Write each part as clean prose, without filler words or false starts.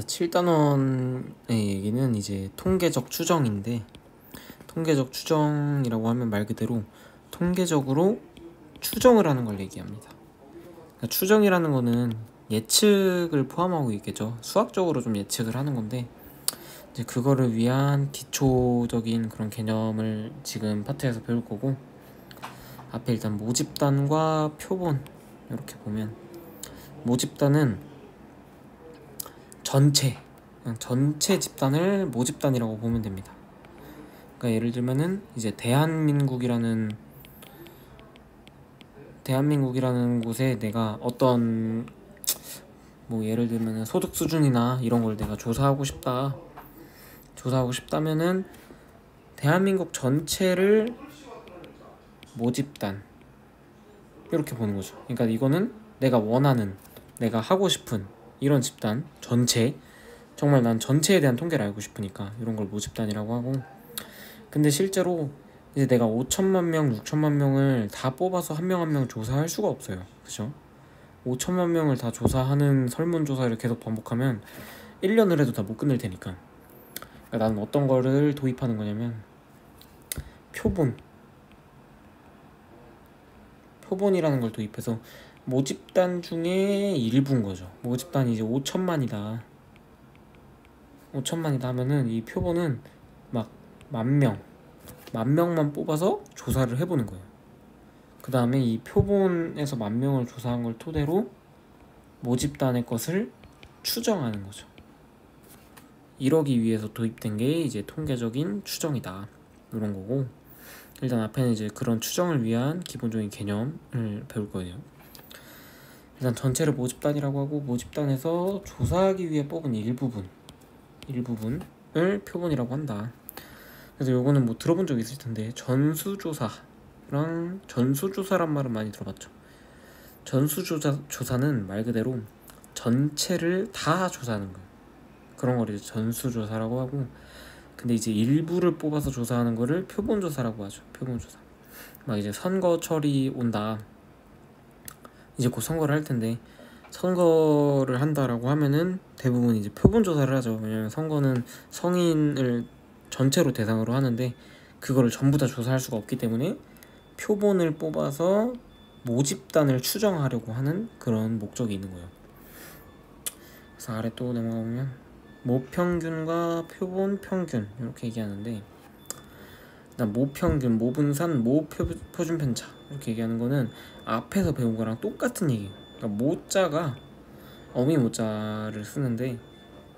7단원의 얘기는 이제 통계적 추정인데, 통계적 추정이라고 하면 말 그대로 통계적으로 추정을 하는 걸 얘기합니다. 그러니까 추정이라는 거는 예측을 포함하고 있겠죠. 수학적으로 좀 예측을 하는 건데, 이제 그거를 위한 기초적인 그런 개념을 지금 파트에서 배울 거고, 앞에 일단 모집단과 표본 이렇게 보면, 모집단은 전체 집단을 모집단이라고 보면 됩니다. 그러니까 예를 들면은 이제 대한민국이라는 곳에 내가 어떤 예를 들면은 소득 수준이나 이런 걸 내가 조사하고 싶다면은 대한민국 전체를 모집단 이렇게 보는 거죠. 그러니까 이거는 내가 원하는, 내가 하고 싶은 이런 집단 전체, 정말 난 전체에 대한 통계를 알고 싶으니까 이런 걸 모집단이라고 하고, 근데 실제로 이제 내가 5천만 명, 6천만 명을 다 뽑아서 한 명 한 명 조사할 수가 없어요. 그죠? 5천만 명을 다 조사하는 설문조사를 계속 반복하면 1년을 해도 다 못 끝낼 테니까. 그러니까 나는 어떤 거를 도입하는 거냐면 표본이라는 걸 도입해서 모집단 중에 일부인 거죠. 모집단이 이제 5천만이다 하면은 이 표본은 막 만 명만 뽑아서 조사를 해보는 거예요. 그 다음에 이 표본에서 10,000명을 조사한 걸 토대로 모집단의 것을 추정하는 거죠. 이러기 위해서 도입된 게 이제 통계적인 추정이다, 이런 거고, 일단 앞에는 이제 그런 추정을 위한 기본적인 개념을 배울 거예요. 일단 전체를 모집단이라고 하고, 모집단에서 조사하기 위해 뽑은 일부분을 표본이라고 한다. 그래서 요거는 들어본 적 있을 텐데, 전수조사란 말은 많이 들어봤죠. 전수조사는 말 그대로 전체를 다 조사하는 거예요. 그런 걸 이제 전수조사라고 하고, 근데 이제 일부를 뽑아서 조사하는 거를 표본조사라고 하죠. 표본조사. 막 이제 선거철이 온다, 이제 곧 선거를 할 텐데, 선거를 한다라고 하면은 대부분 이제 표본조사를 하죠. 왜냐면 선거는 성인을 전체로 대상으로 하는데 그거를 전부 다 조사할 수가 없기 때문에 표본을 뽑아서 모집단을 추정하려고 하는 그런 목적이 있는 거예요. 그래서 아래 또 넘어가보면 모평균과 표본 평균 이렇게 얘기하는데, 일단 모평균, 모분산, 모표준 편차 이렇게 얘기하는 거는 앞에서 배운 거랑 똑같은 얘기예요. 그러니까 모자가 어미 모자를 쓰는데,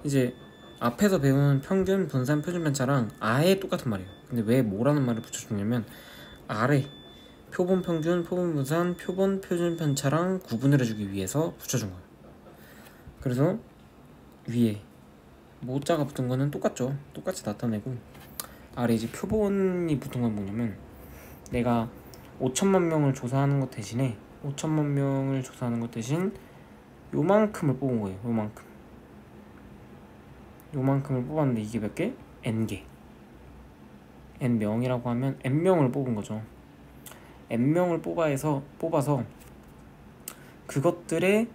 이제 앞에서 배운 평균, 분산, 표준 편차랑 아예 똑같은 말이에요. 근데 왜 뭐라는 말을 붙여주냐면, 아래 표본 평균, 표본 분산, 표본 표준 편차랑 구분을 해주기 위해서 붙여준 거예요. 그래서 위에 모자가 붙은 거는 똑같죠. 똑같이 나타내고, 아래 이제 표본이 붙은 건 뭐냐면, 내가 5천만 명을 조사하는 것 대신 요만큼을 뽑은 거예요. 요만큼을 뽑았는데 이게 몇 개? n개. n명이라고 하면 n명을 뽑은 거죠. n명을 뽑아서 그것들의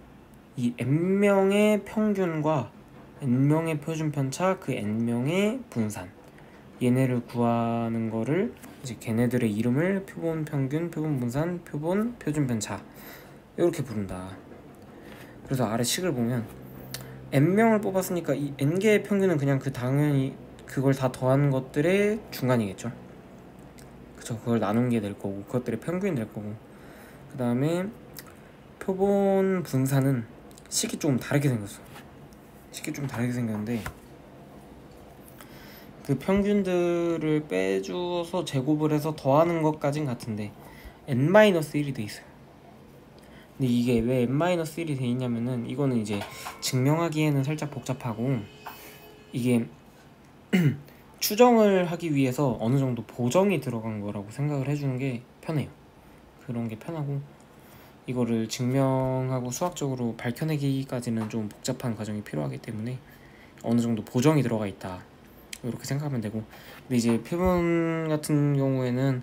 이 n명의 평균과 n명의 표준 편차, 그 n명의 분산, 얘네를 구하는 거를 이제 걔네들의 이름을 표본 평균, 표본 분산, 표본 표준 편차 이렇게 부른다. 그래서 아래 식을 보면 n명을 뽑았으니까 이 n개의 평균은 그냥 당연히 그걸 다 더한 것들의 중간이겠죠. 그쵸. 그걸 나눈 게 될 거고, 그것들의 평균이 될 거고, 그 다음에 표본 분산은 식이 좀 다르게 생겼는데, 그 평균들을 빼주어서 제곱을 해서 더하는 것까진 같은데 n-1이 돼 있어요. 근데 이게 왜 n-1이 돼 있냐면은, 이거는 이제 증명하기에는 살짝 복잡하고, 이게 추정을 하기 위해서 어느 정도 보정이 들어간 거라고 생각을 해주는 게 편해요. 그런 게 편하고, 이거를 증명하고 수학적으로 밝혀내기까지는 좀 복잡한 과정이 필요하기 때문에 어느 정도 보정이 들어가 있다, 이렇게 생각하면 되고. 근데 이제 표본 같은 경우에는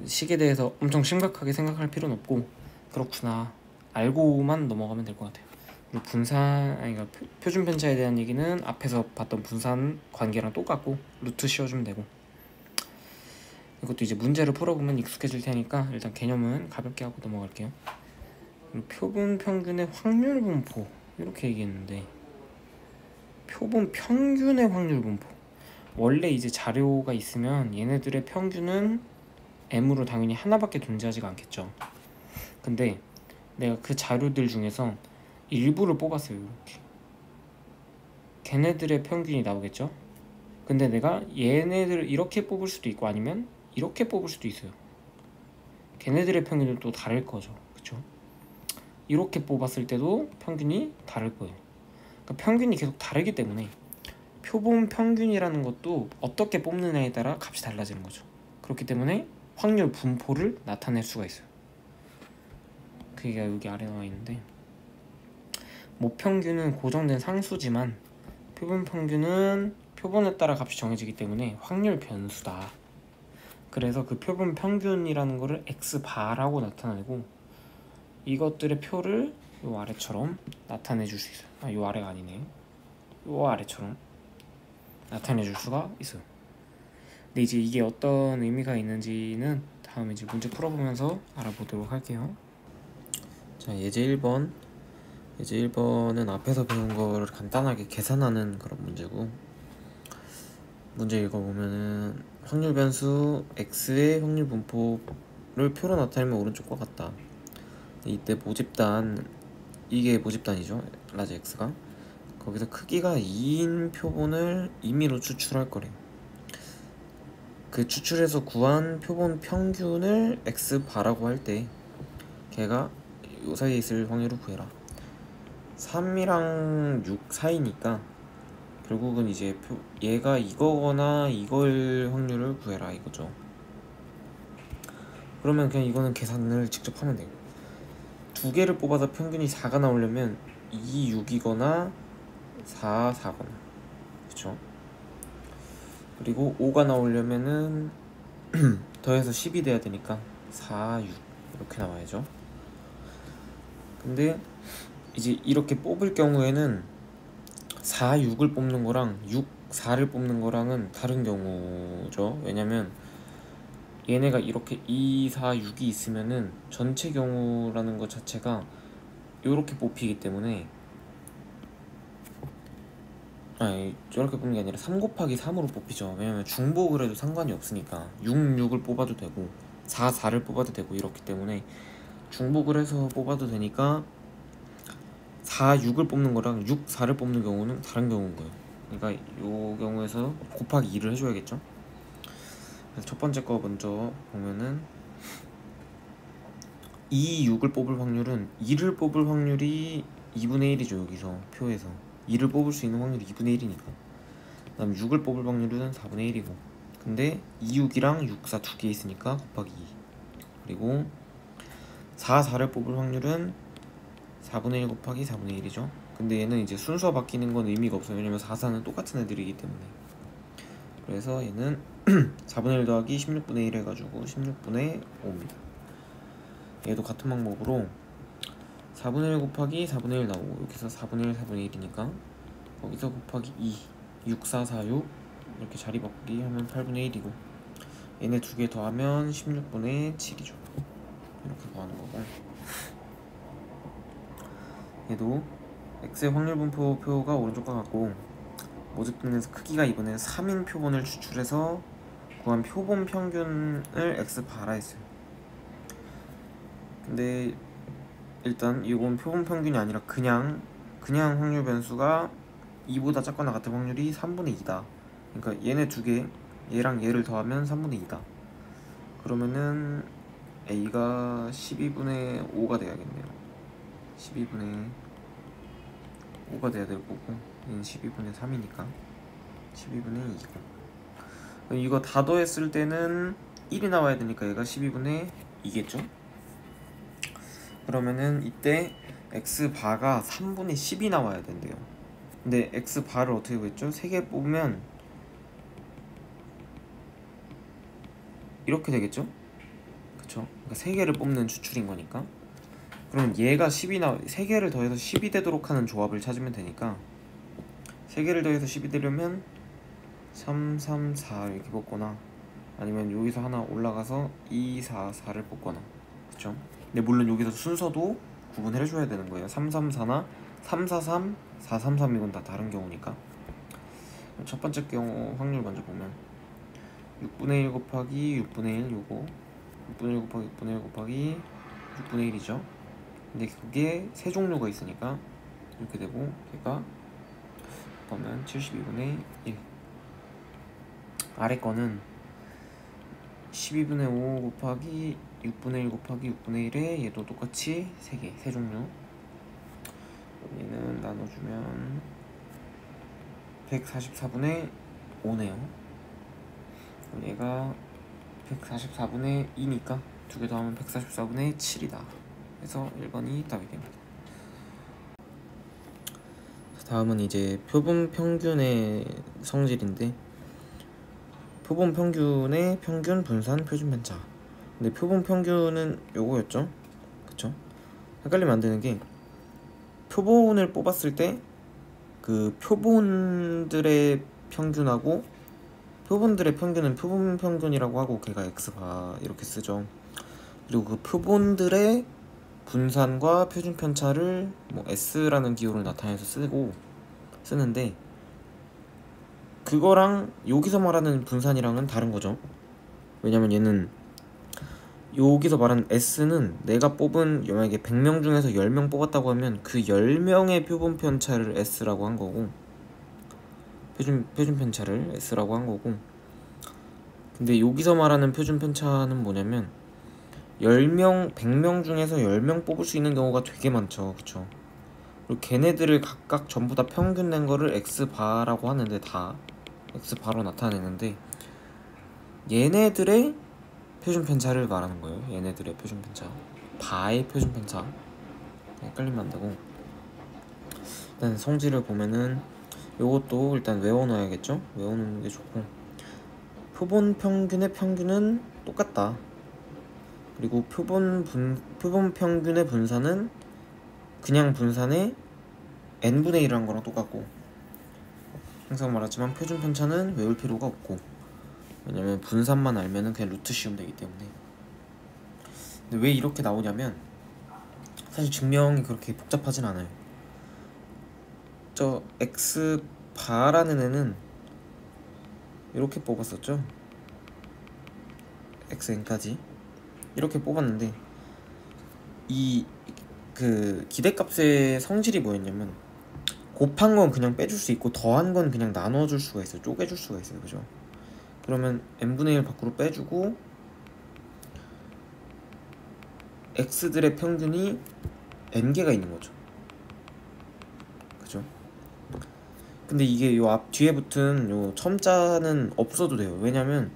식에 대해서 엄청 심각하게 생각할 필요는 없고, 그렇구나 알고만 넘어가면 될 것 같아요. 그리고 그러니까 표준 편차에 대한 얘기는 앞에서 봤던 분산 관계랑 똑같고 루트 씌워주면 되고, 이것도 이제 문제를 풀어보면 익숙해질 테니까 일단 개념은 가볍게 하고 넘어갈게요. 그리고 표본 평균의 확률 분포 이렇게 얘기했는데, 표본 평균의 확률 분포, 원래 이제 자료가 있으면 얘네들의 평균은 m으로 당연히 하나밖에 존재하지가 않겠죠. 근데 내가 그 자료들 중에서 일부를 뽑았어요. 이렇게 걔네들의 평균이 나오겠죠. 근데 내가 얘네들을 이렇게 뽑을 수도 있고 아니면 이렇게 뽑을 수도 있어요. 걔네들의 평균은 또 다를 거죠. 그쵸? 이렇게 뽑았을 때도 평균이 다를 거예요. 그러니까 평균이 계속 다르기 때문에 표본 평균이라는 것도 어떻게 뽑느냐에 따라 값이 달라지는 거죠. 그렇기 때문에 확률 분포를 나타낼 수가 있어요. 그게 여기 아래 나와 있는데, 모평균은 고정된 상수지만 표본 평균은 표본에 따라 값이 정해지기 때문에 확률 변수다. 그래서 그 표본 평균이라는 거를 x바라고 나타내고, 이것들의 표를 요 아래처럼 나타내 줄 수 있어요. 요 아래가 아니네, 요 아래처럼 나타내 줄 수가 있어요. 근데 이제 이게 어떤 의미가 있는지는 다음에 이제 문제 풀어보면서 알아보도록 할게요. 자, 예제 1번은 앞에서 배운 거를 간단하게 계산하는 그런 문제고, 문제 읽어보면은 확률 변수 x의 확률 분포를 표로 나타내면 오른쪽과 같다. 이때 모집단, 이게 모집단이죠, 라지 x가. 거기서 크기가 2인 표본을 임의로 추출할 거래요. 그 추출해서 구한 표본 평균을 x바라고 할 때 걔가 요 사이에 있을 확률을 구해라. 3이랑 6 사이니까 결국은 이제 얘가 이거거나 이걸 확률을 구해라 이거죠. 그러면 그냥 이거는 계산을 직접 하면 돼요. 두 개를 뽑아서 평균이 4가 나오려면 2, 6이거나 4, 4거나, 그쵸? 그리고 5가 나오려면은 더해서 10이 돼야 되니까 4, 6 이렇게 나와야죠. 근데 이제 이렇게 뽑을 경우에는 4, 6을 뽑는 거랑 6, 4를 뽑는 거랑은 다른 경우죠. 왜냐면 얘네가 이렇게 2, 4, 6이 있으면은 전체 경우라는 것 자체가 이렇게 뽑히기 때문에, 아니 저렇게 뽑는 게 아니라 3 곱하기 3으로 뽑히죠. 왜냐면 중복을 해도 상관이 없으니까 6, 6을 뽑아도 되고 4, 4를 뽑아도 되고 이렇기 때문에 중복을 해서 뽑아도 되니까 4, 6을 뽑는 거랑 6, 4를 뽑는 경우는 다른 경우인 거예요. 그러니까 이 경우에서 곱하기 2를 해줘야겠죠. 그래서 첫 번째 거 먼저 보면은 2, 6을 뽑을 확률은 2를 뽑을 확률이 2분의 1이죠. 여기서 표에서 2를 뽑을 수 있는 확률이 2분의 1이니까. 그 다음 6을 뽑을 확률은 4분의 1이고, 근데 2, 6이랑 6, 4 두 개 있으니까 곱하기 2. 그리고 4, 4를 뽑을 확률은 4분의 1 곱하기 4분의 1이죠. 근데 얘는 이제 순서가 바뀌는 건 의미가 없어요. 왜냐면 4, 4는 똑같은 애들이기 때문에. 그래서 얘는 4분의 1 더하기 16분의 1 해가지고 16분의 5입니다. 얘도 같은 방법으로 4분의 1 곱하기 4분의 1 나오고, 여기서 4분의 1, 4분의 1이니까 거기서 곱하기 2, 6, 4, 4, 6 이렇게 자리 바꾸기 하면 8분의 1이고, 얘네 두 개 더하면 16분의 7이죠. 이렇게 구하는 거고, 얘도 x의 확률 분포 표가 오른쪽과 같고, 모집단에서 크기가 이번엔 3인 표본을 추출해서 구한 표본 평균을 x바라 했어요. 근데 일단 이건 표본 평균이 아니라 그냥 확률 변수가 2보다 작거나 같은 확률이 3분의 2다. 그러니까 얘네 두 개, 얘랑 얘를 더하면 3분의 2다. 그러면은 a가 12분의 5가 돼야겠네요. 12분의 5가 돼야 될 거고, 얘는 12분의 3이니까 12분의 2고, 이거 다 더했을 때는 1이 나와야 되니까 얘가 12분의 2겠죠? 그러면은 이때 x바가 3분의 10이 나와야 된대요. 근데 x바를 어떻게 구했죠? 3개 뽑으면 이렇게 되겠죠? 그쵸? 그러니까 3개를 뽑는 추출인 거니까 그럼 얘가 10이 3개를 더해서 10이 되도록 하는 조합을 찾으면 되니까 3개를 더해서 10이 되려면 3, 3, 4 이렇게 뽑거나 아니면 여기서 하나 올라가서 2, 4, 4를 뽑거나 그쵸? 근데 물론 여기서 순서도 구분을 해줘야 되는 거예요. 3, 3, 4나 3, 4, 3, 4, 3, 3 이건 다 다른 경우니까. 첫 번째 경우 확률 먼저 보면 6분의 1 곱하기 6분의 1 요거 6분의 1 곱하기 6분의 1 곱하기 6분의 1이죠. 근데 그게 세 종류가 있으니까 이렇게 되고 얘가 보면 72분의 1 아래 거는 12분의 5 곱하기 6분의 1 곱하기 6분의 1에 얘도 똑같이 3개, 세 종류. 얘는 나눠주면 144분의 5네요. 얘가 144분의 2니까 두 개 더하면 144분의 7이다. 그래서 1번이 답이 됩니다. 다음은 이제 표본 평균의 성질인데 표본 평균의 평균 분산 표준 편차. 근데 표본 평균은 요거였죠? 그쵸? 헷갈리면 안 되는 게 표본을 뽑았을 때 그 표본들의 평균하고 표본들의 평균은 표본 평균이라고 하고 걔가 x바 이렇게 쓰죠. 그리고 그 표본들의 분산과 표준 편차를 뭐 s라는 기호를 나타내서 쓰는데 그거랑 여기서 말하는 분산이랑은 다른 거죠. 왜냐면 얘는 여기서 말하는 S는 내가 뽑은 만약에 100명 중에서 10명 뽑았다고 하면 그 10명의 표본 편차를 S라고 한 거고 표준 편차를 S라고 한 거고 근데 여기서 말하는 표준 편차는 뭐냐면 10명, 100명 중에서 10명 뽑을 수 있는 경우가 되게 많죠. 그쵸? 그리고 걔네들을 각각 전부 다 평균 낸 거를 X바라고 하는데 다 X바로 나타내는데 얘네들의 표준 편차를 말하는 거예요. 얘네들의 표준 편차, 바의 표준 편차. 헷갈리면 안 되고 일단 성질을 보면은 요것도 일단 외워놔야겠죠. 외워놓는 게 좋고 표본 평균의 평균은 똑같다. 그리고 표본 평균의 분산은 그냥 분산의 n분의 1이라는 거랑 똑같고 항상 말하지만 표준 편차는 외울 필요가 없고 왜냐면 분산만 알면은 그냥 루트 씌우면 되기 때문에. 근데 왜 이렇게 나오냐면 사실 증명이 그렇게 복잡하진 않아요. 저 x바라는 애는 이렇게 뽑았었죠. xn까지 이렇게 뽑았는데 이 그 기대값의 성질이 뭐였냐면 곱한 건 그냥 빼줄 수 있고 더한 건 그냥 나눠줄 수가 있어요. 쪼개줄 수가 있어요. 그죠? 그러면 n분의 1 밖으로 빼주고 x들의 평균이 n개가 있는 거죠. 그죠? 근데 이게 요 앞 뒤에 붙은 요 첨자는 없어도 돼요. 왜냐면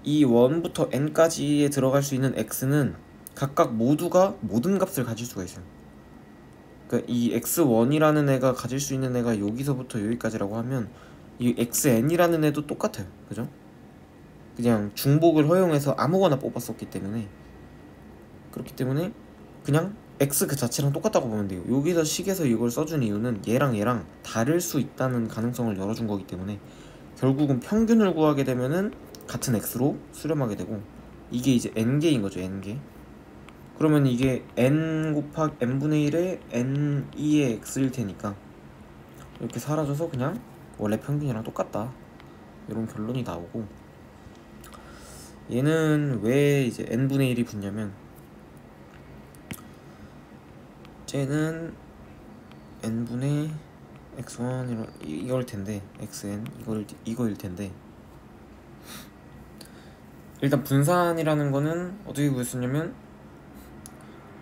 이 1부터 n까지에 들어갈 수 있는 x는 각각 모두가 모든 값을 가질 수가 있어요. 그러니까 이 x1이라는 애가 가질 수 있는 애가 여기서부터 여기까지라고 하면 이 xn이라는 애도 똑같아요. 그죠? 그냥 중복을 허용해서 아무거나 뽑았었기 때문에 그렇기 때문에 그냥 x 그 자체랑 똑같다고 보면 돼요. 여기서 식에서 이걸 써준 이유는 얘랑 다를 수 있다는 가능성을 열어준 거기 때문에 결국은 평균을 구하게 되면은 같은 x로 수렴하게 되고 이게 이제 n개인 거죠. n개. 그러면 이게 n 곱하기 n분의 1에 n2의 x일 테니까 이렇게 사라져서 그냥 원래 평균이랑 똑같다 이런 결론이 나오고 얘는 왜 이제 n분의 1이 붙냐면 쟤는 n분의 x1 이걸 텐데 xn 이거일 텐데 일단 분산이라는 거는 어떻게 구했었냐면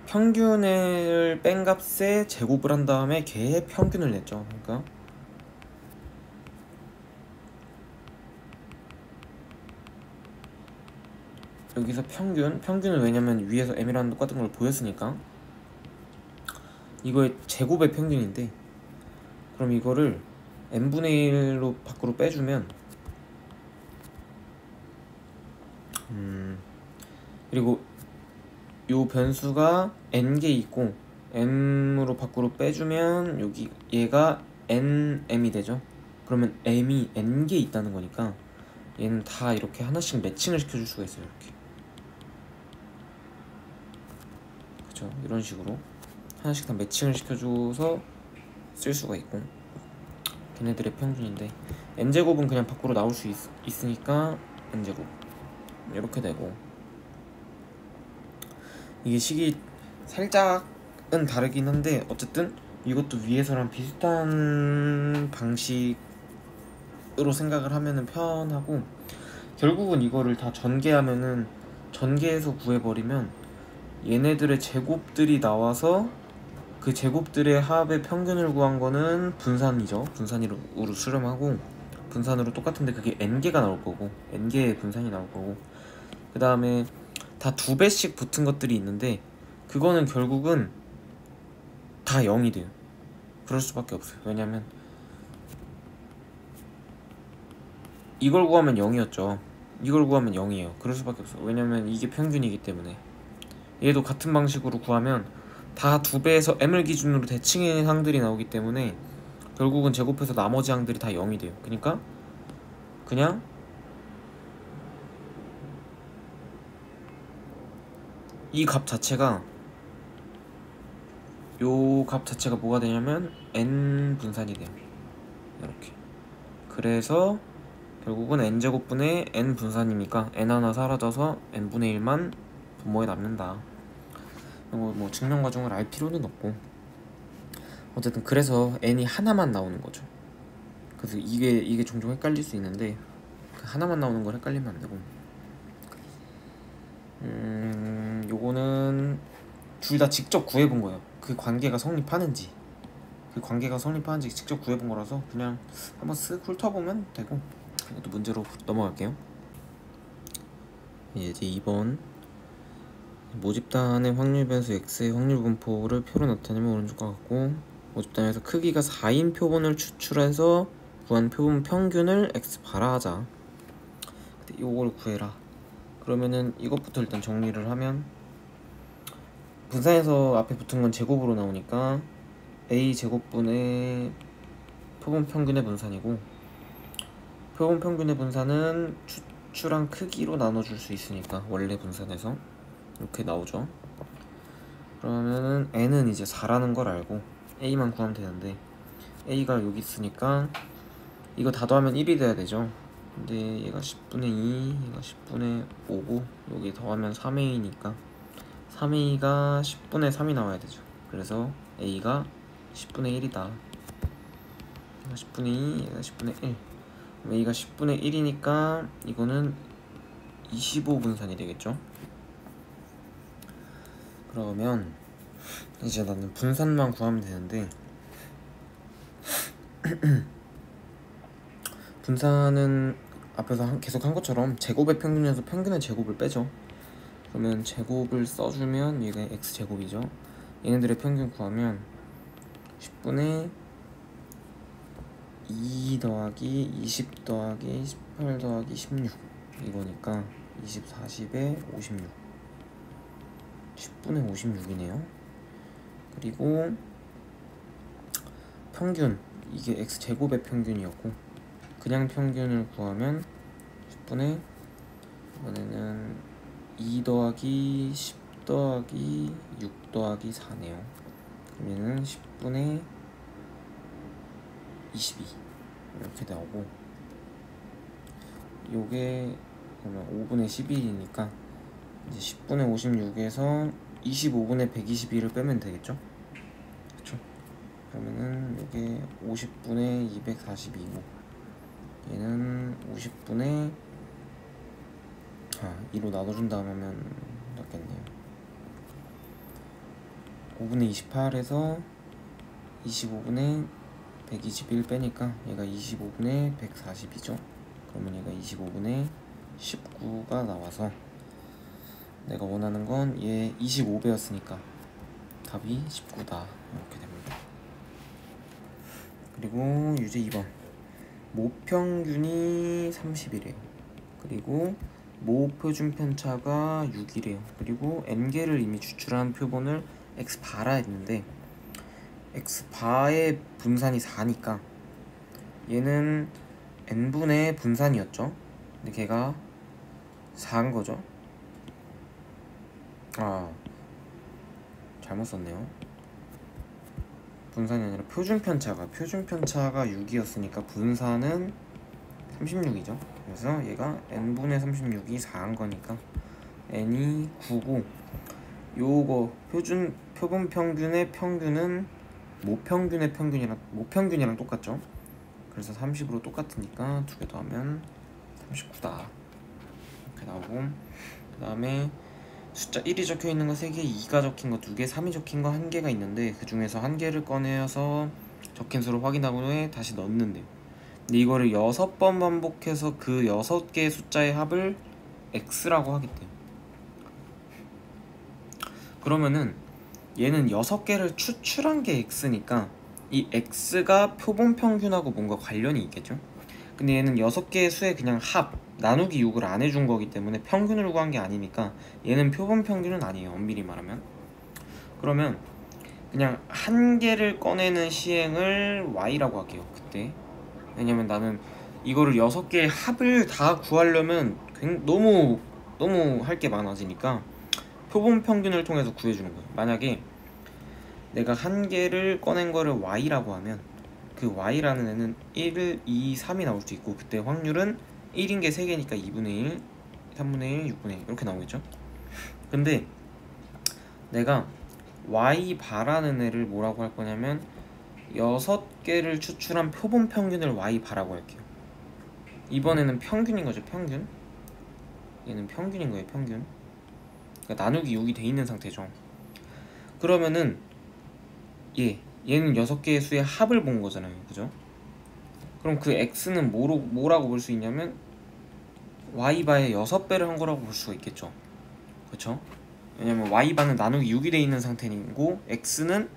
평균을 뺀 값에 제곱을 한 다음에 걔의 평균을 냈죠. 그러니까 여기서 평균은 왜냐면 위에서 m이라는 똑같은 걸 보였으니까 이거의 제곱의 평균인데 그럼 이거를 n분의 1로 밖으로 빼주면 그리고 요 변수가 n개 있고 m으로 밖으로 빼주면 여기 얘가 nm이 되죠. 그러면 m이 n개 있다는 거니까 얘는 다 이렇게 하나씩 매칭을 시켜줄 수가 있어요. 이렇게 그쵸. 이런 식으로 하나씩 다 매칭을 시켜줘서 쓸 수가 있고, 걔네들의 평균인데 n제곱은 그냥 밖으로 나올 수 있으니까 n제곱 이렇게 되고, 이게 식이 살짝은 다르긴 한데 어쨌든 이것도 위에서랑 비슷한 방식으로 생각을 하면은 편하고, 결국은 이거를 다 전개하면은 전개해서 구해버리면 얘네들의 제곱들이 나와서 그 제곱들의 합의 평균을 구한 거는 분산이죠. 분산으로 수렴하고, 분산으로 똑같은데 그게 n개가 나올 거고 n개의 분산이 나올 거고, 그 다음에 다 2배씩 붙은 것들이 있는데 그거는 결국은 다 0이 돼요. 그럴 수밖에 없어요. 왜냐면 이걸 구하면 0이었죠. 이걸 구하면 0이에요. 그럴 수밖에 없어요. 왜냐면 이게 평균이기 때문에. 얘도 같은 방식으로 구하면 다 2배에서 m을 기준으로 대칭의 항들이 나오기 때문에 결국은 제곱해서 나머지 항들이 다 0이 돼요. 그러니까 그냥 이 값 자체가, 요 값 자체가 뭐가 되냐면 n 분산이 돼요. 이렇게. 그래서 결국은 n제곱분의 n 분산이니까 n 하나 사라져서 n분의 1만 분모에 남는다. 뭐 증명 과정을 알 필요는 없고, 어쨌든 그래서 n이 하나만 나오는 거죠. 그래서 이게 종종 헷갈릴 수 있는데 그 하나만 나오는 걸 헷갈리면 안 되고, 요거는 둘 다 직접 구해본 거예요. 그 관계가 성립하는지 직접 구해본 거라서 그냥 한번 쓱 훑어보면 되고, 이것도 문제로 넘어갈게요. 이제 2번 모집단의 확률 변수 x의 확률 분포를 표로 나타내면 오른쪽과 같고, 모집단에서 크기가 4인 표본을 추출해서 구한 표본 평균을 x 발하하자. 이걸 구해라. 그러면은 이것부터 일단 정리를 하면, 분산에서 앞에 붙은 건 제곱으로 나오니까 a 제곱분의 표본 평균의 분산이고, 표본 평균의 분산은 추출한 크기로 나눠줄 수 있으니까 원래 분산에서 이렇게 나오죠. 그러면은 n은 이제 4라는 걸 알고 a만 구하면 되는데, a가 여기 있으니까 이거 다 더하면 1이 돼야 되죠. 근데 얘가 10분의 2, 얘가 10분의 5고 여기 더하면 3a니까 3a가 10분의 3이 나와야 되죠. 그래서 a가 10분의 1이다. 얘가 10분의 2, 얘가 10분의 1. a가 10분의 1이니까 이거는 25분산이 되겠죠. 그러면 이제 나는 분산만 구하면 되는데, 분산은 앞에서 계속 한 것처럼 제곱의 평균에서 평균의 제곱을 빼죠. 그러면 제곱을 써주면 얘가 x제곱이죠. 얘네들의 평균 구하면 10분의 2 더하기 20 더하기 18 더하기 16 이거니까 20, 40에 56 10분의 56이네요. 그리고 평균, 이게 x제곱의 평균이었고, 그냥 평균을 구하면 10분의 이번에는 2 더하기 10 더하기 6 더하기 4네요. 그러면은 10분의 22 이렇게 나오고, 요게 그러면 5분의 11이니까 이제 10분의 56에서 25분의 121을 빼면 되겠죠? 그쵸? 그러면은 요게 50분의 242고 얘는 50분의 2로 나눠준다면 낫겠네요. 5분의 28에서 25분의 121 빼니까 얘가 25분의 140이죠. 그러면 얘가 25분의 19가 나와서 내가 원하는 건 얘 25배였으니까 답이 19다 이렇게 됩니다. 그리고 유제 2번 모평균이 30이래요. 그리고 모 표준 편차가 6이래요. 그리고 n개를 이미 추출한 표본을 x바라 했는데 x바의 분산이 4니까 얘는 n분의 분산이었죠. 근데 걔가 4인 거죠. 아, 잘못 썼네요. 분산이 아니라 표준 편차가 6이었으니까 분산은 36이죠. 그래서 얘가 n분의 36이 4인 거니까 n이 9고, 요거 표본 평균의 평균은 모평균의 모평균이랑 똑같죠. 그래서 30으로 똑같으니까 두 개 더하면 39다 이렇게 나오고, 그 다음에 숫자 1이 적혀있는 거 3개, 2가 적힌 거 2개, 3이 적힌 거 1개가 있는데 그 중에서 1개를 꺼내서 적힌 수를 확인하고 후에 다시 넣는데요. 근데 이거를 6번 반복해서 그 6개의 숫자의 합을 x라고 하겠대요. 그러면은 얘는 6개를 추출한 게 x니까 이 x가 표본 평균하고 뭔가 관련이 있겠죠. 근데 얘는 6개의 수의 그냥 합, 나누기 6을 안 해준 거기 때문에 평균을 구한 게 아니니까 얘는 표본 평균은 아니에요, 엄밀히 말하면. 그러면 그냥 한 개를 꺼내는 시행을 y라고 할게요, 그때. 왜냐면 나는 이거를 6개의 합을 다 구하려면 너무 할 게 많아지니까 표본 평균을 통해서 구해주는 거예요. 만약에 내가 한 개를 꺼낸 거를 y라고 하면 그 y라는 애는 1, 2, 3이 나올 수 있고, 그때 확률은 1인 게 3개니까 2분의 1, 3분의 1, 6분의 1 이렇게 나오겠죠. 근데 내가 y바라는 애를 뭐라고 할 거냐면 6개를 추출한 표본 평균을 y바라고 할게요. 이번에는 평균인 거죠, 평균. 얘는 평균인 거예요, 평균. 그러니까 나누기 6이 돼 있는 상태죠. 그러면은 얘는 6개의 수의 합을 본 거잖아요, 그죠? 그럼 그 x는 뭐라고 볼 수 있냐면 y바의 6배를 한 거라고 볼 수가 있겠죠, 그쵸? 왜냐면 y바는 나누기 6이 돼 있는 상태이고 x는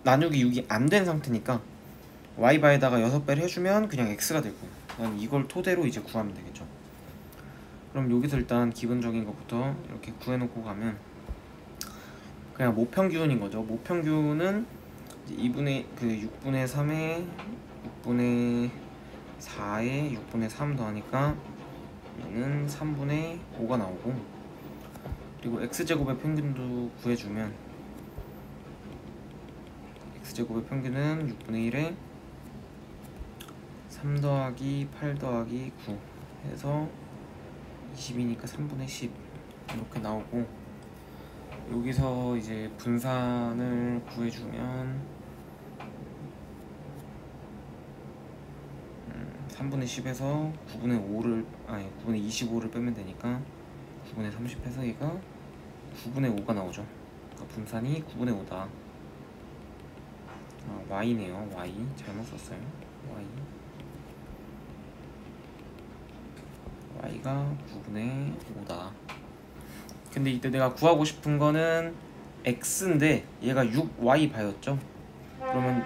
나누기 6이 안 된 상태니까 y바에다가 6배를 해주면 그냥 x가 되고, 난 이걸 토대로 이제 구하면 되겠죠. 그럼 여기서 일단 기본적인 것부터 이렇게 구해놓고 가면 그냥 모평균인 거죠. 모평균은 6분의 3에 6분의 4에 6분의 3 더하니까 얘는 3분의 5가 나오고, 그리고 x제곱의 평균도 구해주면 x제곱의 평균은 6분의 1에 3 더하기 8 더하기 9 해서 20이니까 3분의 10 이렇게 나오고, 여기서 이제 분산을 구해주면 3분의 10에서 9분의 25를 빼면 되니까 9분의 30 해서 얘가 9분의 5가 나오죠. 그러니까 분산이 9분의 5다. y네요. y 잘못 썼어요. y가 9분의 5다. 근데 이때 내가 구하고 싶은 거는 x인데 얘가 6y 바였죠. 그러면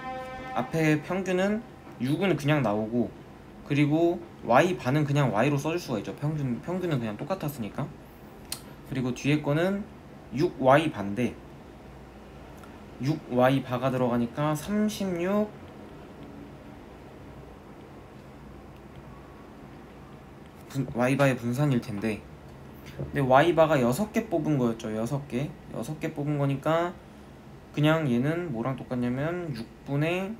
앞에 평균은 6은 그냥 나오고, 그리고 y 반은 그냥 y로 써줄 수가 있죠. 평균은 그냥 똑같았으니까. 그리고 뒤에 거는 6y 반인데 6y 바가 들어가니까 36 y바의 분산일 텐데, 근데 y바가 6개 뽑은 거였죠. 6개 뽑은 거니까 그냥 얘는 뭐랑 똑같냐면 6분의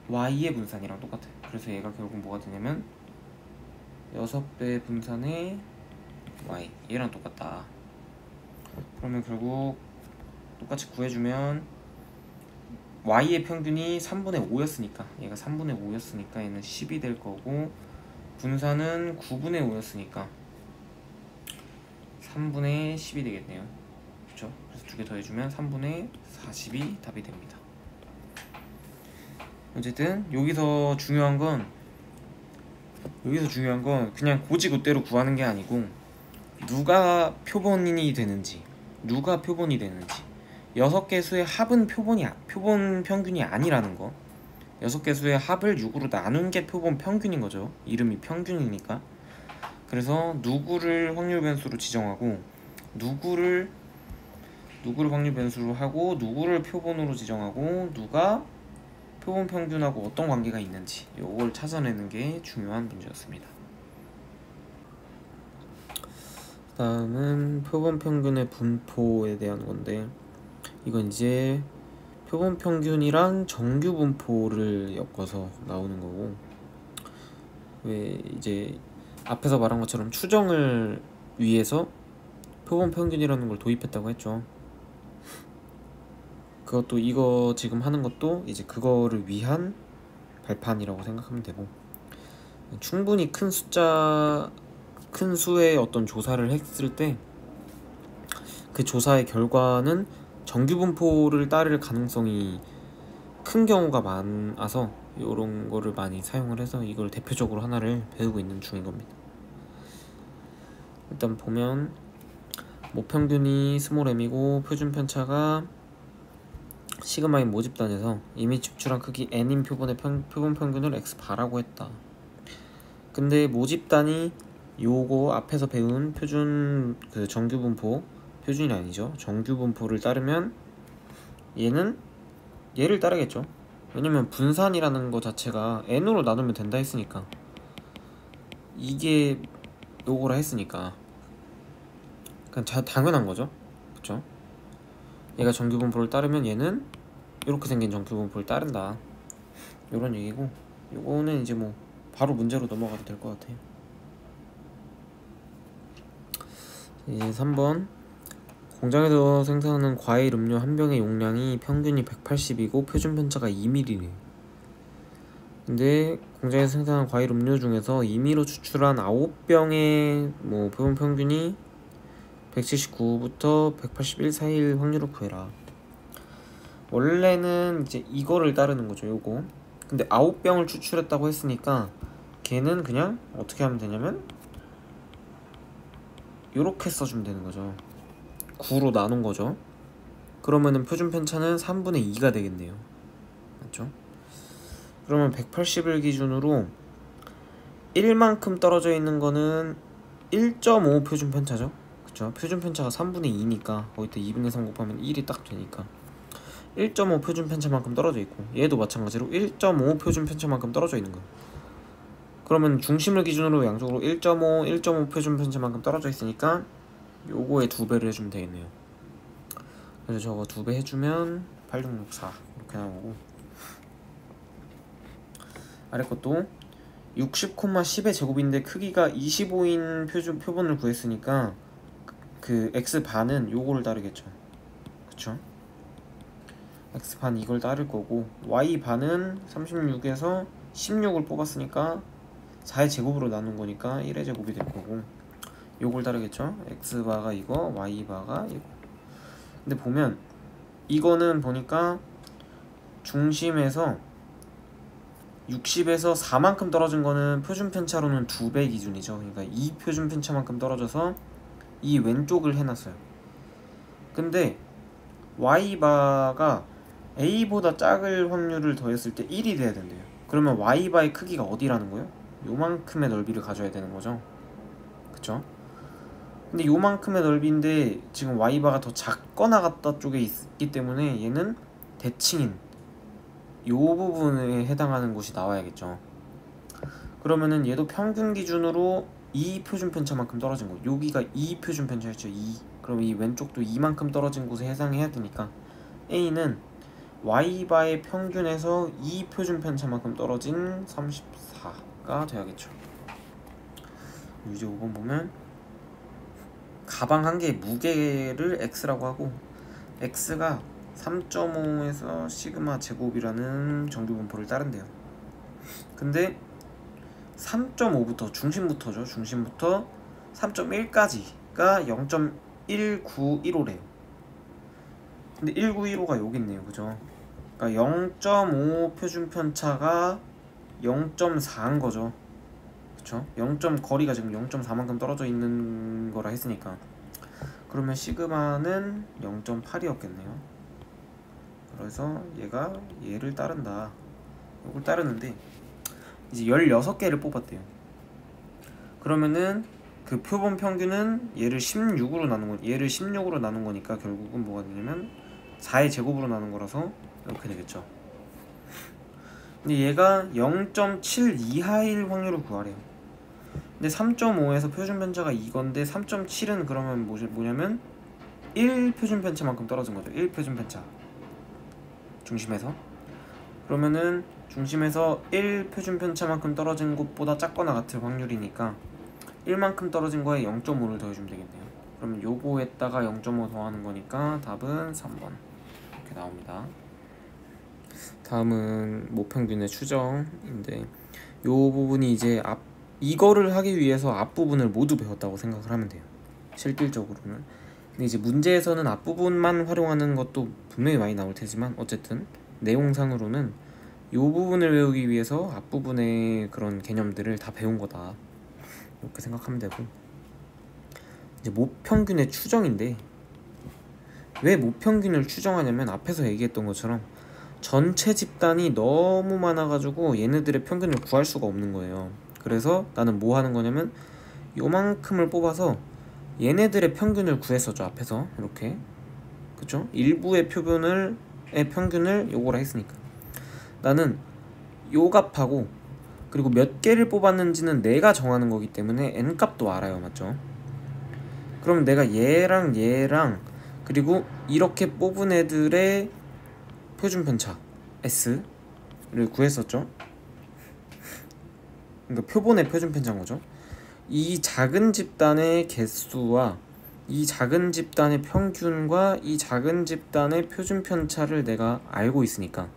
y의 분산이랑 똑같아요. 그래서 얘가 결국 뭐가 되냐면 6배 분산의 y, 얘랑 똑같다. 그러면 결국 똑같이 구해주면 y의 평균이 3분의 5였으니까 얘가 3분의 5였으니까 얘는 10이 될 거고, 분산은 9분의 5였으니까 3분의 10이 되겠네요. 그렇죠? 그래서 두 개 더해주면 3분의 40이 답이 됩니다. 어쨌든 여기서 중요한 건 그냥 고지고대로 구하는 게 아니고 누가 표본이 되는지 6개 수의 합은 표본 평균이 아니라는 거. 6개 수의 합을 6으로 나눈 게 표본 평균인 거죠. 이름이 평균이니까. 그래서 누구를 확률 변수로 지정하고 누구를 확률 변수로 하고 누구를 표본으로 지정하고 누가 표본 평균하고 어떤 관계가 있는지 이걸 찾아내는 게 중요한 문제였습니다. 다음은 표본 평균의 분포에 대한 건데, 이건 이제 표본 평균이랑 정규 분포를 엮어서 나오는 거고, 왜 이제 앞에서 말한 것처럼 추정을 위해서 표본 평균이라는 걸 도입했다고 했죠. 그것도 이거 지금 하는 것도 이제 그거를 위한 발판이라고 생각하면 되고, 충분히 큰 수의 어떤 조사를 했을 때 그 조사의 결과는 정규 분포를 따를 가능성이 큰 경우가 많아서 이런 거를 많이 사용을 해서 이걸 대표적으로 하나를 배우고 있는 중인 겁니다. 일단 보면 모평균이 스몰 m이고 표준 편차가 시그마인 모집단에서 이미 집출한 크기 n인 표본의 표본 평균을 x바라고 했다. 근데 모집단이 요거 앞에서 배운 표준 그 정규 분포, 표준이 아니죠, 정규 분포를 따르면 얘를 따르겠죠. 왜냐면 분산이라는 거 자체가 n으로 나누면 된다 했으니까, 이게 요거라 했으니까 그냥 당연한 거죠. 그쵸? 얘가 정규 분포를 따르면 얘는 이렇게 생긴 정규 분포를 따른다, 요런 얘기고, 요거는 이제 뭐 바로 문제로 넘어가도 될 것 같아요. 3번 공장에서 생산하는 과일 음료 한 병의 용량이 평균이 180이고 표준 편차가 2ml래요. 근데 공장에서 생산한 과일 음료 중에서 2ml 추출한 9병의 뭐 표본 평균이 179부터 181 사이일 확률을 구해라. 원래는 이제 이거를 따르는 거죠, 요거. 근데 9병을 추출했다고 했으니까 걔는 그냥 어떻게 하면 되냐면 요렇게 써주면 되는 거죠. 9로 나눈 거죠. 그러면은 표준 편차는 3분의 2가 되겠네요. 맞죠? 그러면 180을 기준으로 1만큼 떨어져 있는 거는 1.5 표준 편차죠. 그쵸? 표준 편차가 3분의 2니까 거기다 2분의 3 곱하면 1이 딱 되니까 1.5 표준 편차만큼 떨어져 있고, 얘도 마찬가지로 1.5 표준 편차만큼 떨어져 있는 거예요. 그러면 중심을 기준으로 양쪽으로 1.5 표준 편차만큼 떨어져 있으니까 요거에 2배를 해주면 되겠네요. 그래서 저거 2배 해주면 8664 이렇게 나오고, 아래 것도 60,10의 제곱인데 크기가 25인 표본을 구했으니까 그 x반은 요거를 따르겠죠. 그쵸? x반 이걸 따를 거고, y반은 36에서 16을 뽑았으니까 4의 제곱으로 나눈 거니까 1의 제곱이 될 거고, 요걸 따르겠죠. x바가 이거, y바가 이거. 근데 보면 이거는 보니까 중심에서 60에서 4만큼 떨어진 거는 표준 편차로는 2배 기준이죠. 그러니까 이 표준 편차만큼 떨어져서 이 왼쪽을 해놨어요. 근데 y바가 a보다 작을 확률을 더했을 때 1이 돼야 된대요. 그러면 y바의 크기가 어디라는 거예요? 요만큼의 넓이를 가져야 되는 거죠. 그쵸? 근데 요만큼의 넓이인데 지금 y바가 더 작거나 같다 쪽에 있기 때문에 얘는 대칭인 요 부분에 해당하는 곳이 나와야겠죠. 그러면은 얘도 평균 기준으로 2 표준 편차만큼 떨어진 곳, 여기가 2 표준 편차였죠. 2. 그럼 이 왼쪽도 2만큼 떨어진 곳에 해당해야 되니까 A는 y바의 평균에서 2 표준 편차만큼 떨어진 34가 돼야겠죠. 이제 5번 보면 가방 한 개의 무게를 x라고 하고, x가 3.5에서 시그마 제곱이라는 정규 분포를 따른대요. 근데 3.5부터 중심부터죠. 중심부터 3.1까지가 0.1915래요. 근데 1915가 여기 있네요. 그죠? 그러니까 0.5 표준 편차가 0.4인 거죠. 그쵸? 0. 거리가 지금 0.4만큼 떨어져 있는 거라 했으니까, 그러면 시그마는 0.8이었겠네요. 그래서 얘가 얘를 따른다. 이걸 따르는데 이제 16개를 뽑았대요. 그러면은 그 표본 평균은 얘를 16으로 나눈 거니까 결국은 뭐가 되냐면 4의 제곱으로 나눈 거라서 이렇게 되겠죠. 근데 얘가 0.7 이하일 확률을 구하래요. 근데 3.5에서 표준 편차가 이건데 3.7은 그러면 뭐냐면 1 표준 편차만큼 떨어진 거죠. 1 표준 편차 중심에서. 그러면은 중심에서 1 표준 편차만큼 떨어진 곳보다 작거나 같을 확률이니까 1만큼 떨어진 거에 0.5를 더해주면 되겠네요. 그러면 요거에다가 0.5 더하는 거니까 답은 3번 이렇게 나옵니다. 다음은 모평균의 추정인데 요 부분이 이제 이거를 하기 위해서 앞부분을 모두 배웠다고 생각을 하면 돼요. 실질적으로는. 근데 이제 문제에서는 앞부분만 활용하는 것도 분명히 많이 나올 테지만 어쨌든 내용상으로는 요 부분을 외우기 위해서 앞부분의 그런 개념들을 다 배운 거다 이렇게 생각하면 되고, 이제 모평균의 추정인데 왜 모평균을 추정하냐면 앞에서 얘기했던 것처럼 전체 집단이 너무 많아가지고 얘네들의 평균을 구할 수가 없는 거예요. 그래서 나는 뭐 하는 거냐면 요만큼을 뽑아서 얘네들의 평균을 구했었죠. 앞에서 이렇게, 그쵸? 일부의 평균을 요거라 했으니까 나는 요 값하고 그리고 몇 개를 뽑았는지는 내가 정하는 거기 때문에 n값도 알아요. 맞죠? 그럼 내가 얘랑 그리고 이렇게 뽑은 애들의 표준 편차 S를 구했었죠. 그러니까 표본의 표준 편차인 거죠. 이 작은 집단의 개수와 이 작은 집단의 평균과 이 작은 집단의 표준 편차를 내가 알고 있으니까,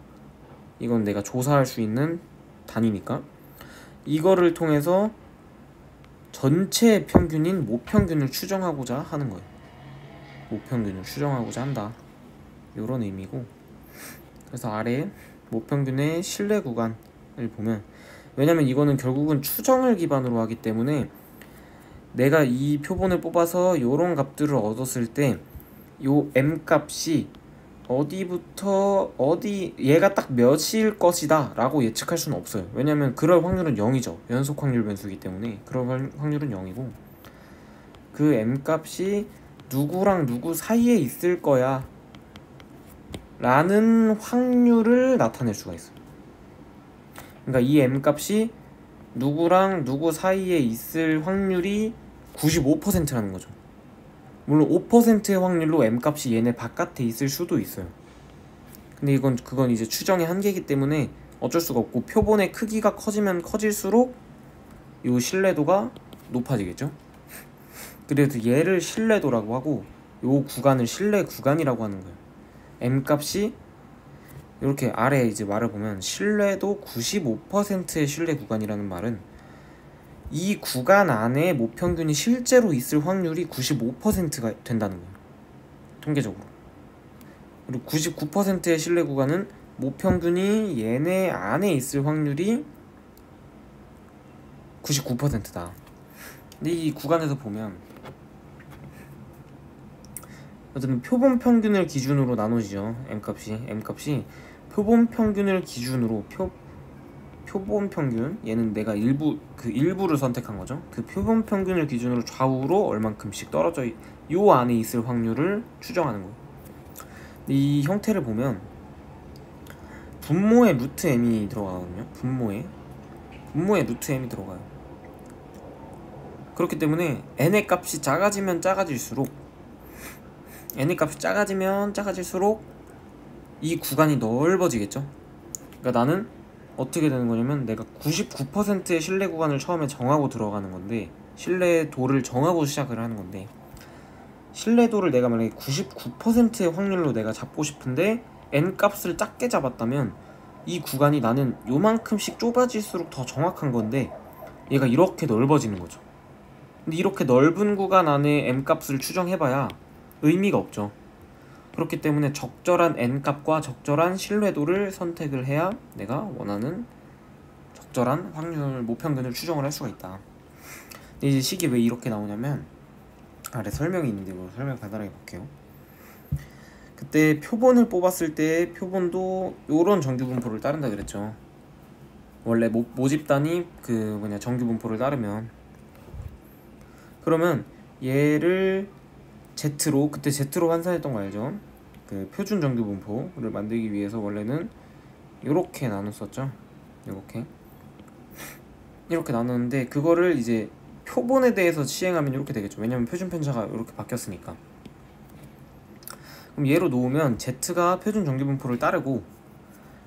이건 내가 조사할 수 있는 단위니까 이거를 통해서 전체 평균인 모평균을 추정하고자 하는 거예요. 모평균을 추정하고자 한다, 이런 의미고, 그래서 아래 모평균의 신뢰 구간을 보면, 왜냐면 이거는 결국은 추정을 기반으로 하기 때문에 내가 이 표본을 뽑아서 요런 값들을 얻었을 때 요 m값이 어디부터 어디 얘가 딱 몇일 것이다 라고 예측할 수는 없어요. 왜냐면 그럴 확률은 0이죠. 연속 확률 변수이기 때문에 그럴 확률은 0이고, 그 m값이 누구랑 누구 사이에 있을 거야 라는 확률을 나타낼 수가 있어요. 그러니까 이 m값이 누구랑 누구 사이에 있을 확률이 95%라는 거죠. 물론 5%의 확률로 m값이 얘네 바깥에 있을 수도 있어요. 근데 그건 이제 추정의 한계이기 때문에 어쩔 수가 없고, 표본의 크기가 커지면 커질수록 이 신뢰도가 높아지겠죠. 그래서 얘를 신뢰도라고 하고 이 구간을 신뢰 구간이라고 하는 거예요. m값이 이렇게 아래 이제 말을 보면 신뢰도 95%의 신뢰 구간이라는 말은 이 구간 안에 모평균이 실제로 있을 확률이 95%가 된다는 거예요. 통계적으로. 그리고 99%의 신뢰 구간은 모평균이 얘네 안에 있을 확률이 99%다. 근데 이 구간에서 보면 어쨌든 표본 평균을 기준으로 나눠지죠. m값이 표본 평균을 기준으로 표본 평균, 얘는 내가 일부를 선택한 거죠. 그 표본 평균을 기준으로 좌우로 얼만큼씩 떨어져 요 안에 있을 확률을 추정하는 거예요. 이 형태를 보면 분모에 루트 m이 들어가거든요. 분모에 루트 m이 들어가요. 그렇기 때문에 n의 값이 작아지면 작아질수록 이 구간이 넓어지겠죠. 그러니까 나는 어떻게 되는 거냐면 내가 99%의 신뢰 구간을 처음에 정하고 들어가는 건데, 신뢰도를 정하고 시작을 하는 건데, 신뢰도를 내가 만약에 99%의 확률로 내가 잡고 싶은데 n 값을 작게 잡았다면 이 구간이 나는 요만큼씩 좁아질수록 더 정확한 건데 얘가 이렇게 넓어지는 거죠. 근데 이렇게 넓은 구간 안에 m 값을 추정해봐야 의미가 없죠. 그렇기 때문에 적절한 n값과 적절한 신뢰도를 선택을 해야 내가 원하는 적절한 확률 모평균을 추정을 할 수가 있다. 근데 이제 식이 왜 이렇게 나오냐면 아래 설명이 있는데 이거 설명 간단하게 볼게요. 그때 표본을 뽑았을 때 표본도 요런 정규분포를 따른다 그랬죠. 원래 모집단이 정규분포를 따르면 그러면 얘를 Z로, 그때 Z로 환산했던 거 알죠? 그 표준 정규 분포를 만들기 위해서 원래는 요렇게 나눴었죠. 이렇게 나눴는데 그거를 이제 표본에 대해서 시행하면 이렇게 되겠죠. 왜냐면 표준 편차가 이렇게 바뀌었으니까. 그럼 얘로 놓으면 Z가 표준 정규 분포를 따르고,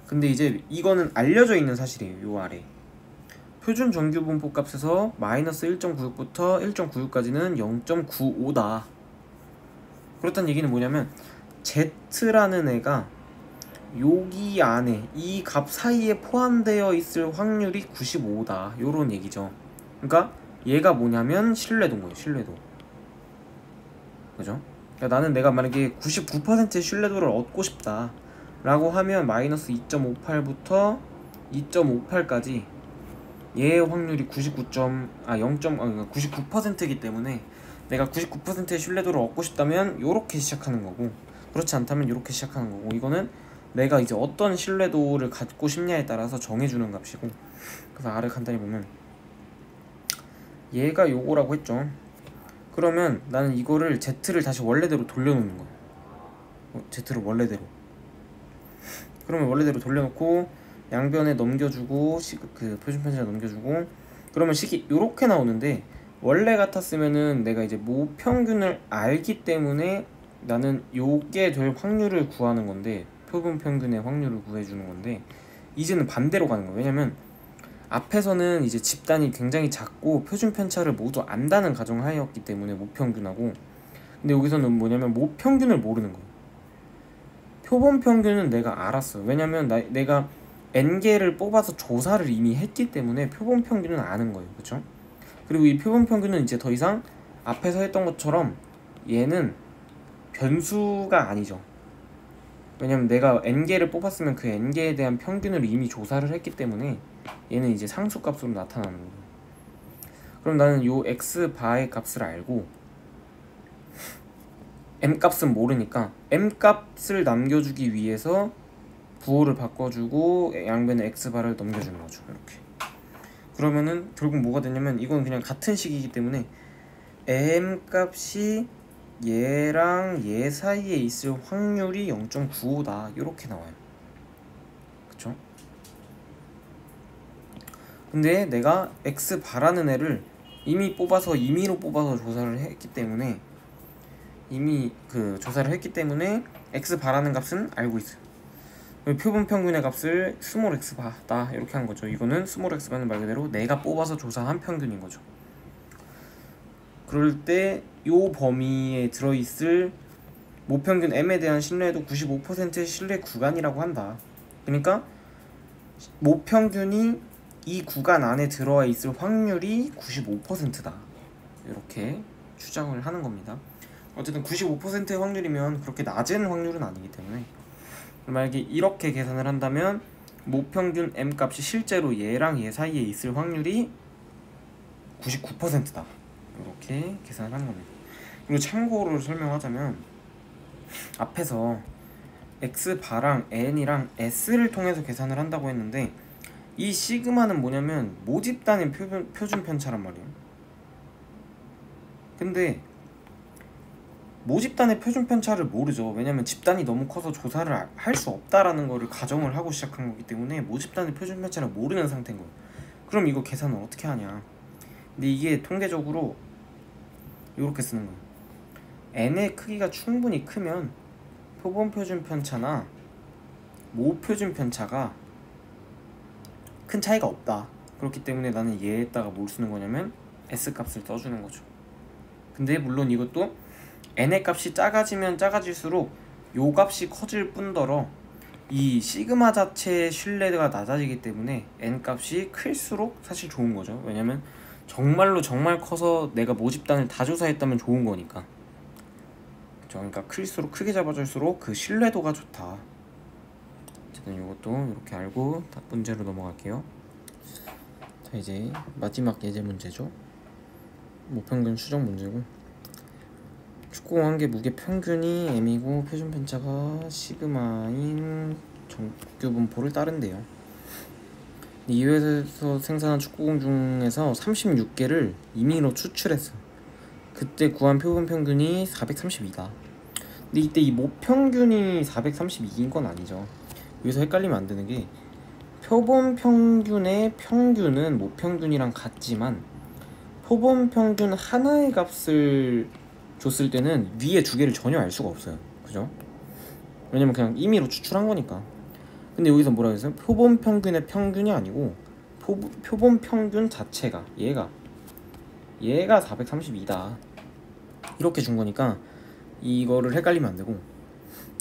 근데 이제 이거는 알려져 있는 사실이에요. 요 아래 표준 정규 분포 값에서 마이너스 1.96부터 1.96까지는 0.95다. 그렇다는 얘기는 뭐냐면 Z라는 애가 여기 안에 이 값 사이에 포함되어 있을 확률이 95다 요런 얘기죠. 그러니까 얘가 뭐냐면 신뢰도인 거예요. 신뢰도. 그죠? 그러니까 나는 내가 만약에 99%의 신뢰도를 얻고 싶다 라고 하면 마이너스 2.58부터 2.58까지 얘의 확률이 99%이기 때문에 내가 99%의 신뢰도를 얻고 싶다면 요렇게 시작하는 거고, 그렇지 않다면 요렇게 시작하는 거고, 이거는 내가 이제 어떤 신뢰도를 갖고 싶냐에 따라서 정해주는 값이고. 그래서 아래 간단히 보면 얘가 요거라고 했죠. 그러면 나는 이거를 Z를 다시 원래대로 돌려놓는 거야. Z를 원래대로. 그러면 원래대로 돌려놓고 양변에 넘겨주고 그 표준편차 넘겨주고, 그러면 식이 요렇게 나오는데, 원래 같았으면은 내가 이제 모평균을 알기 때문에 나는 요게 될 확률을 구하는 건데, 표본평균의 확률을 구해주는 건데, 이제는 반대로 가는 거예요. 왜냐면 앞에서는 이제 집단이 굉장히 작고 표준편차를 모두 안다는 가정하에였기 때문에 모평균하고, 근데 여기서는 뭐냐면 모평균을 모르는 거예요. 표본평균은 내가 알았어. 왜냐면 내가 n개를 뽑아서 조사를 이미 했기 때문에 표본평균은 아는 거예요. 그쵸? 그리고 이 표본평균은 이제 더 이상 앞에서 했던 것처럼 얘는 변수가 아니죠. 왜냐면 내가 n개를 뽑았으면 그 n개에 대한 평균을 이미 조사를 했기 때문에 얘는 이제 상수값으로 나타나는 거예요. 그럼 나는 요 x바의 값을 알고 m값은 모르니까 m값을 남겨주기 위해서 부호를 바꿔주고 양변에 x바를 넘겨주는 거죠. 이렇게. 그러면은 결국 뭐가 되냐면, 이건 그냥 같은 식이기 때문에 m값이 얘랑 얘 사이에 있을 확률이 0.95다 이렇게 나와요. 그쵸? 근데 내가 x바라는 애를 이미 임의로 뽑아서 조사를 했기 때문에 x바라는 값은 알고 있어요. 표본평균의 값을 스몰 x바다 이렇게 한 거죠. 이거는 스몰 x바는 말 그대로 내가 뽑아서 조사한 평균인 거죠. 그럴 때 요 범위에 들어있을 모평균 m에 대한 신뢰도 95%의 신뢰 구간이라고 한다. 그러니까 모평균이 이 구간 안에 들어와 있을 확률이 95%다 이렇게 추정을 하는 겁니다. 어쨌든 95%의 확률이면 그렇게 낮은 확률은 아니기 때문에, 만약에 이렇게 계산을 한다면 모평균 m값이 실제로 얘랑 얘 사이에 있을 확률이 99%다 이렇게 계산을 하는 겁니다. 그리고 참고로 설명하자면, 앞에서 x바랑 n이랑 s를 통해서 계산을 한다고 했는데, 이 시그마는 뭐냐면 모집단의 표준 편차란 말이에요. 근데 모집단의 표준 편차를 모르죠. 왜냐면 집단이 너무 커서 조사를 할 수 없다라는 거를 가정을 하고 시작한 거기 때문에 모집단의 표준 편차를 모르는 상태인 거예요. 그럼 이거 계산을 어떻게 하냐. 근데 이게 통계적으로 이렇게 쓰는 거예요. n의 크기가 충분히 크면 표본 표준 편차나 모 표준 편차가 큰 차이가 없다. 그렇기 때문에 나는 얘에다가 뭘 쓰는 거냐면 s값을 써주는 거죠. 근데 물론 이것도 n의 값이 작아지면 작아질수록 요 값이 커질 뿐더러 이 시그마 자체의 신뢰도가 낮아지기 때문에 n 값이 클수록 사실 좋은 거죠. 왜냐면 정말로 정말 커서 내가 모집단을 다 조사했다면 좋은 거니까. 그러니까 클수록 크게 잡아줄수록 그 신뢰도가 좋다. 어쨌든 이것도 이렇게 알고 문제로 넘어갈게요. 자, 이제 마지막 예제 문제죠. 모평균 추정 문제고, 축구공 한 개 무게 평균이 m이고 표준 편차가 시그마인 정규 분포를 따른대요. 이 회사에서 생산한 축구공 중에서 36개를 임의로 추출했어. 그때 구한 표본 평균이 432다. 근데 이때 이 모평균이 432인 건 아니죠. 여기서 헷갈리면 안 되는 게 표본 평균의 평균은 모평균이랑 같지만 표본 평균 하나의 값을 줬을 때는 위에 두 개를 전혀 알 수가 없어요. 그죠? 왜냐면 그냥 임의로 추출한 거니까. 근데 여기서 뭐라 그랬어요? 표본 평균의 평균이 아니고 표본 평균 자체가 얘가 432다 이렇게 준 거니까 이거를 헷갈리면 안 되고,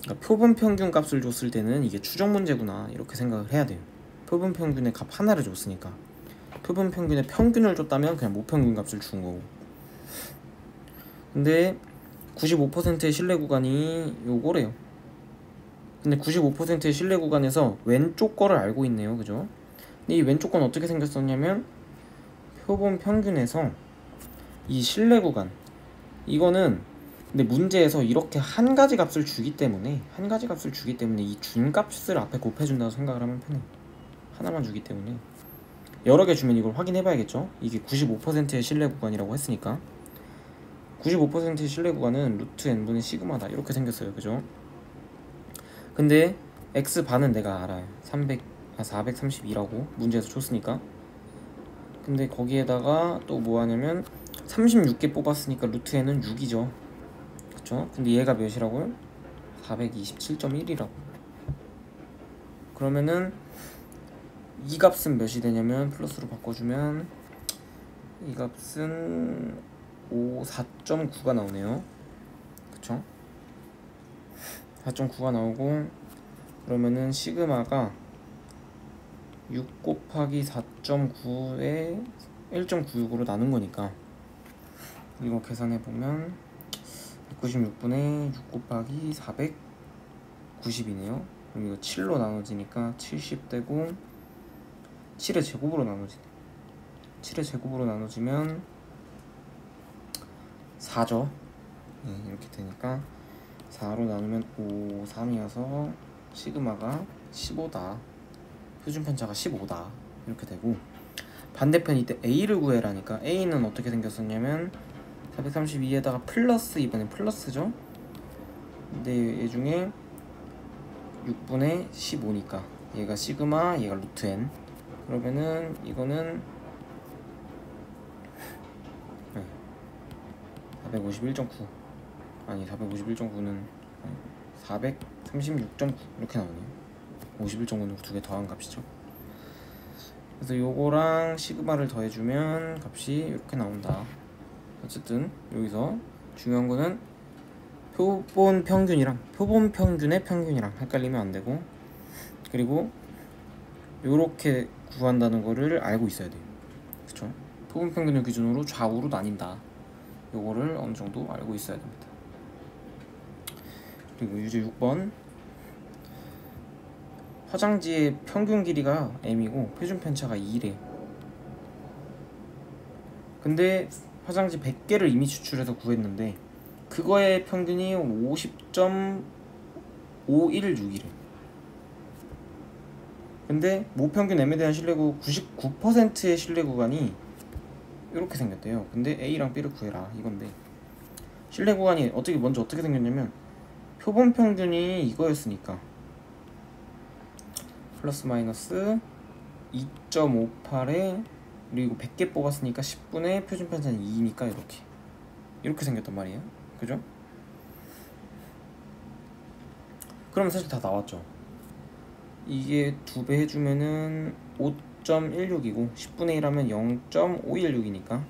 그러니까 표본 평균 값을 줬을 때는 이게 추정 문제구나 이렇게 생각을 해야 돼요. 표본 평균의 값 하나를 줬으니까. 표본 평균의 평균을 줬다면 그냥 모평균 값을 준 거고. 근데 95%의 신뢰 구간이 요거래요. 근데 95%의 신뢰 구간에서 왼쪽 거를 알고 있네요. 그죠? 근데 이 왼쪽 건 어떻게 생겼었냐면 표본 평균에서 이 신뢰 구간 이거는 근데 문제에서 이렇게 한 가지 값을 주기 때문에 이 준 값을 앞에 곱해준다고 생각을 하면 편해요. 하나만 주기 때문에 여러 개 주면 이걸 확인해 봐야겠죠. 이게 95%의 신뢰 구간이라고 했으니까 95%의 신뢰 구간은 루트 n분의 시그마다 이렇게 생겼어요. 그죠? 근데 x반은 내가 알아요. 432라고 문제에서 줬으니까. 근데 거기에다가 또 뭐 하냐면 36개 뽑았으니까 루트 n은 6이죠. 그쵸? 근데 얘가 몇이라고요? 427.1이라고. 그러면은 이 값은 몇이 되냐면 플러스로 바꿔주면 이 값은 4.9가 나오네요. 그쵸? 4.9가 나오고, 그러면은 시그마가 6 곱하기 4.9에 1.96으로 나눈 거니까 이거 계산해보면 196분의 6 곱하기 490이네요. 그럼 이거 7로 나눠지니까 70되고 7의 제곱으로 나눠지네. 7의 제곱으로 나눠지면 4죠. 네, 이렇게 되니까 4로 나누면 5, 3이어서 시그마가 15다. 표준 편차가 15다. 이렇게 되고, 반대편 이때 A를 구해라니까 A는 어떻게 생겼었냐면 432에다가 플러스, 이번엔 플러스죠. 근데 얘 중에 6분의 15니까 얘가 시그마, 얘가 루트 n. 그러면은 이거는 451.9 아니 451.9는 436.9 이렇게 나오네요. 51.9는 두 개 더한 값이죠. 그래서 요거랑 시그마를 더해주면 값이 이렇게 나온다. 어쨌든 여기서 중요한 거는 표본 평균의 평균이랑 헷갈리면 안 되고, 그리고 요렇게 구한다는 거를 알고 있어야 돼요. 그쵸? 표본 평균을 기준으로 좌우로 나뉜다. 요거를 어느 정도 알고 있어야 됩니다. 그리고 유제 6번, 화장지의 평균 길이가 m이고 표준 편차가 2래. 근데 화장지 100개를 이미 추출해서 구했는데 그거의 평균이 50.516이래. 근데 모평균 m에 대한 신뢰구 99%의 신뢰 구간이 이렇게 생겼대요. 근데 A랑 B를 구해라 이건데, 신뢰 구간이 먼저 어떻게 생겼냐면 표본 평균이 이거였으니까 플러스 마이너스 2.58에 그리고 100개 뽑았으니까 10분의 표준 편차는 2니까 이렇게 생겼단 말이에요. 그죠? 그러면 사실 다 나왔죠. 이게 2배 해주면은 5.16이고 10분의 1 하면 0.516이니까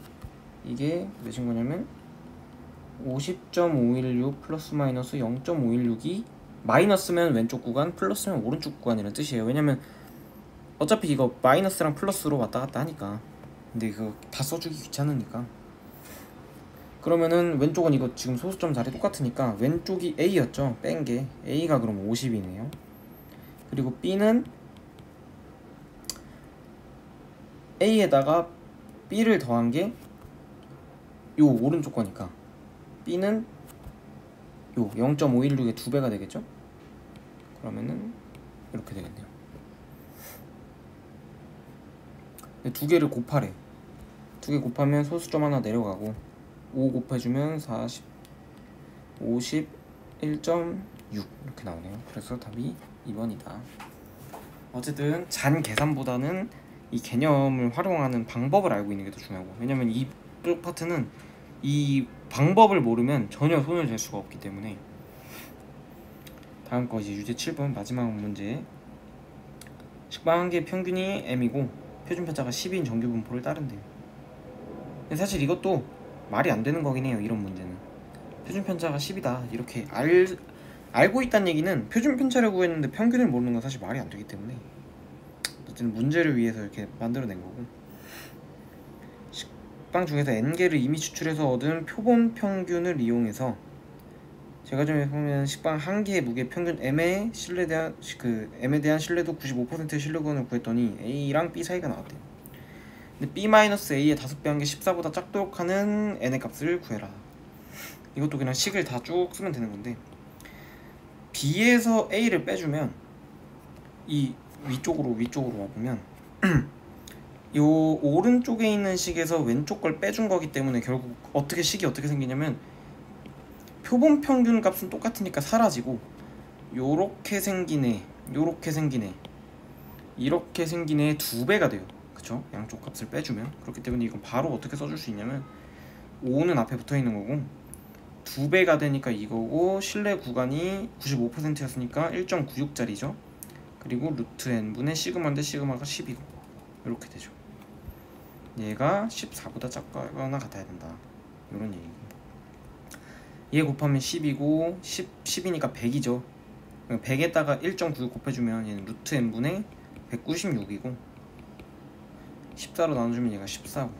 이게 몇인 거냐면 50.516 플러스 마이너스 0.516이 마이너스면 왼쪽 구간, 플러스면 오른쪽 구간이라는 뜻이에요. 왜냐면 어차피 이거 마이너스랑 플러스로 왔다 갔다 하니까. 근데 이거 다 써주기 귀찮으니까. 그러면은 왼쪽은 이거 지금 소수점 자리 똑같으니까 왼쪽이 A였죠. 뺀 게 A가 그럼 50이네요. 그리고 B는 A에다가 B를 더한 게 요 오른쪽 거니까 B는 요 0.516의 2배가 되겠죠? 그러면은 이렇게 되겠네요. 두 개를 곱하래. 두 개 곱하면 소수점 하나 내려가고 5 곱해주면 40 51.6 이렇게 나오네요. 그래서 답이 2번이다. 어쨌든 잔 계산보다는 이 개념을 활용하는 방법을 알고 있는 게 더 중요하고, 왜냐면 이 파트는 이 방법을 모르면 전혀 손을 댈 수가 없기 때문에. 다음 거 이제 유제 7번 마지막 문제. 식빵 한 개의 평균이 m이고 표준 편차가 10인 정규 분포를 따른대요. 근데 사실 이것도 말이 안 되는 거긴 해요. 이런 문제는 표준 편차가 10이다 이렇게 알고 있다는 얘기는 표준 편차를 구했는데 평균을 모르는 건 사실 말이 안 되기 때문에 어쨌든 문제를 위해서 이렇게 만들어낸 거고, 식빵 중에서 n개를 이미 추출해서 얻은 표본 평균을 이용해서 제가 좀 보면 식빵 한 개의 무게 평균 m에 대한 신뢰도 95%의 신뢰권을 구했더니 a랑 b 사이가 나왔대요. 근데 b-a의 5배 한 게 14보다 작도록 하는 n의 값을 구해라. 이것도 그냥 식을 다 쭉 쓰면 되는 건데, b에서 a를 빼주면 이 위쪽으로 와보면 요 오른쪽에 있는 식에서 왼쪽 걸 빼준 거기 때문에 결국 식이 어떻게 생기냐면 표본 평균 값은 똑같으니까 사라지고 요렇게 생긴 애 이렇게 생긴 애의 2배가 돼요. 그쵸? 양쪽 값을 빼주면. 그렇기 때문에 이건 바로 어떻게 써줄 수 있냐면 5는 앞에 붙어있는 거고 2배가 되니까 이거고, 신뢰 구간이 95%였으니까 1.96짜리죠 그리고 루트 n분의 시그마인데 시그마가 10이고 이렇게 되죠. 얘가 14보다 작거나 같아야 된다 이런 얘기고, 얘 곱하면 10이고 10이니까 100이죠 100에다가 1.96 곱해주면 얘는 루트 n분의 196이고 14로 나눠주면 얘가 14고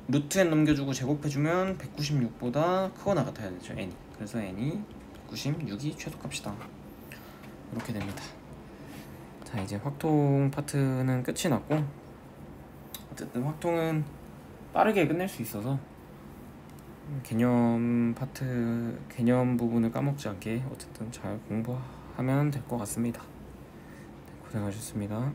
루트 n 넘겨주고 제곱해주면 196보다 크거나 같아야 되죠 n이. 그래서 n이 196이 최소값이다 이렇게 됩니다. 자, 이제 확통 파트는 끝이 났고, 어쨌든 확통은 빠르게 끝낼 수 있어서 개념 부분을 까먹지 않게 어쨌든 잘 공부하면 될 것 같습니다. 고생하셨습니다.